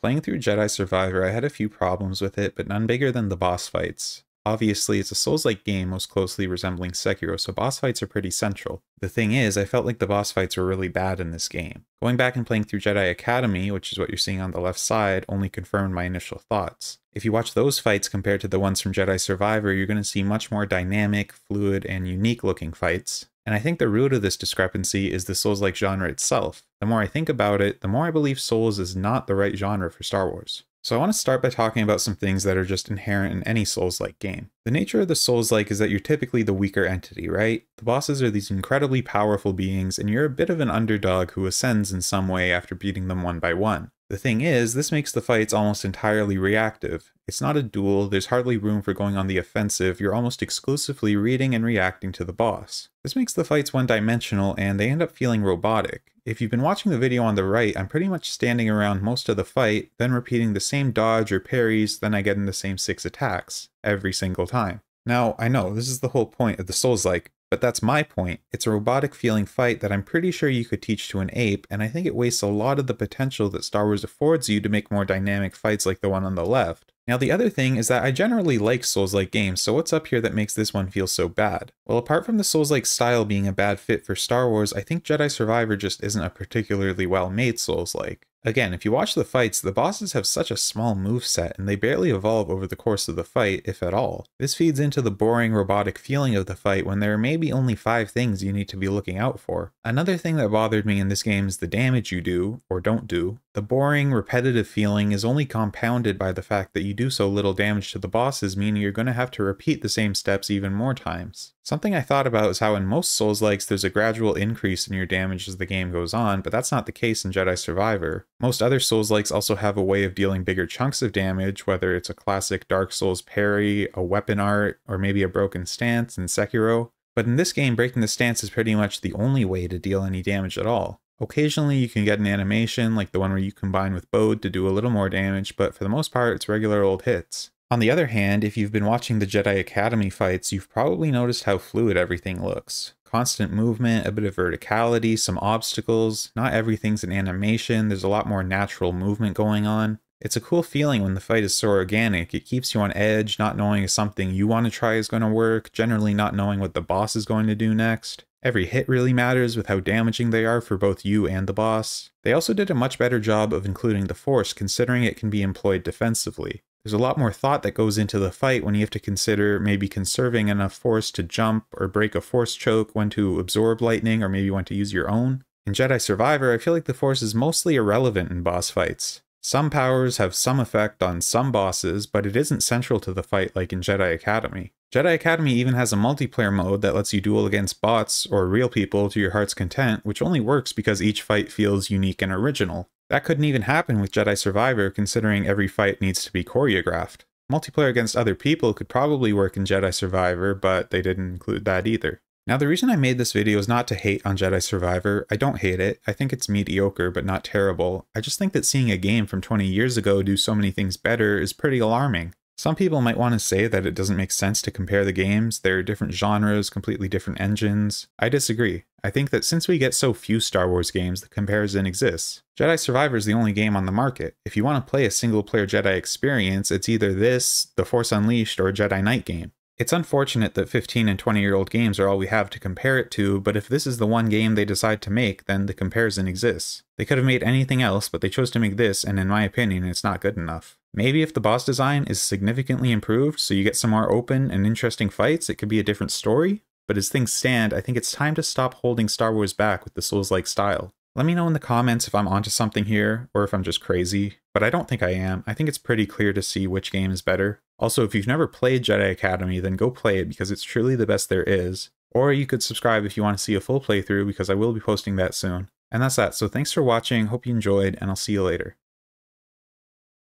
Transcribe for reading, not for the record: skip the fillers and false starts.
Playing through Jedi Survivor, I had a few problems with it, but none bigger than the boss fights. Obviously, it's a Souls-like game most closely resembling Sekiro, so boss fights are pretty central. The thing is, I felt like the boss fights were really bad in this game. Going back and playing through Jedi Academy, which is what you're seeing on the left side, only confirmed my initial thoughts. If you watch those fights compared to the ones from Jedi Survivor, you're going to see much more dynamic, fluid, and unique looking fights. And I think the root of this discrepancy is the Souls-like genre itself. The more I think about it, the more I believe Souls is not the right genre for Star Wars. So I want to start by talking about some things that are just inherent in any Souls-like game. The nature of the Souls-like is that you're typically the weaker entity, right? The bosses are these incredibly powerful beings, and you're a bit of an underdog who ascends in some way after beating them one by one. The thing is, this makes the fights almost entirely reactive. It's not a duel, there's hardly room for going on the offensive, you're almost exclusively reading and reacting to the boss. This makes the fights one-dimensional and they end up feeling robotic. If you've been watching the video on the right, I'm pretty much standing around most of the fight, then repeating the same dodge or parries, then I get in the same 6 attacks, every single time. Now, I know, this is the whole point of the Souls-like, but that's my point. It's a robotic feeling fight that I'm pretty sure you could teach to an ape, and I think it wastes a lot of the potential that Star Wars affords you to make more dynamic fights like the one on the left. Now the other thing is that I generally like Souls-like games, so what's up here that makes this one feel so bad? Well, apart from the Souls-like style being a bad fit for Star Wars, I think Jedi Survivor just isn't a particularly well-made Souls-like. Again, if you watch the fights, the bosses have such a small moveset and they barely evolve over the course of the fight, if at all. This feeds into the boring robotic feeling of the fight when there are maybe only 5 things you need to be looking out for. Another thing that bothered me in this game is the damage you do, or don't do. The boring, repetitive feeling is only compounded by the fact that you do so little damage to the bosses, meaning you're going to have to repeat the same steps even more times. Something I thought about is how in most Souls-likes there's a gradual increase in your damage as the game goes on, but that's not the case in Jedi Survivor. Most other Souls-likes also have a way of dealing bigger chunks of damage, whether it's a classic Dark Souls parry, a weapon art, or maybe a broken stance in Sekiro. But in this game, breaking the stance is pretty much the only way to deal any damage at all. Occasionally you can get an animation, like the one where you combine with Bode to do a little more damage, but for the most part it's regular old hits. On the other hand, if you've been watching the Jedi Academy fights, you've probably noticed how fluid everything looks. Constant movement, a bit of verticality, some obstacles, not everything's an animation, there's a lot more natural movement going on. It's a cool feeling when the fight is so organic, it keeps you on edge, not knowing if something you want to try is going to work, generally not knowing what the boss is going to do next. Every hit really matters with how damaging they are for both you and the boss. They also did a much better job of including the Force, considering it can be employed defensively. There's a lot more thought that goes into the fight when you have to consider maybe conserving enough Force to jump or break a Force choke, when to absorb lightning, or maybe when to use your own. In Jedi Survivor, I feel like the Force is mostly irrelevant in boss fights. Some powers have some effect on some bosses, but it isn't central to the fight like in Jedi Academy. Jedi Academy even has a multiplayer mode that lets you duel against bots or real people to your heart's content, which only works because each fight feels unique and original. That couldn't even happen with Jedi Survivor, considering every fight needs to be choreographed. Multiplayer against other people could probably work in Jedi Survivor, but they didn't include that either. Now the reason I made this video is not to hate on Jedi Survivor. I don't hate it. I think it's mediocre but not terrible. I just think that seeing a game from 20 years ago do so many things better is pretty alarming. Some people might want to say that it doesn't make sense to compare the games, they're different genres, completely different engines. I disagree. I think that since we get so few Star Wars games, the comparison exists. Jedi Survivor is the only game on the market. If you want to play a single-player Jedi experience, it's either this, The Force Unleashed, or a Jedi Knight game. It's unfortunate that 15 and 20-year-old games are all we have to compare it to, but if this is the one game they decide to make, then the comparison exists. They could have made anything else, but they chose to make this, and in my opinion, it's not good enough. Maybe if the boss design is significantly improved, so you get some more open and interesting fights, it could be a different story. But as things stand, I think it's time to stop holding Star Wars back with the Souls-like style. Let me know in the comments if I'm onto something here, or if I'm just crazy, but I don't think I am. I think it's pretty clear to see which game is better. Also, if you've never played Jedi Academy, then go play it because it's truly the best there is. Or you could subscribe if you want to see a full playthrough because I will be posting that soon. And that's that, so thanks for watching, hope you enjoyed, and I'll see you later.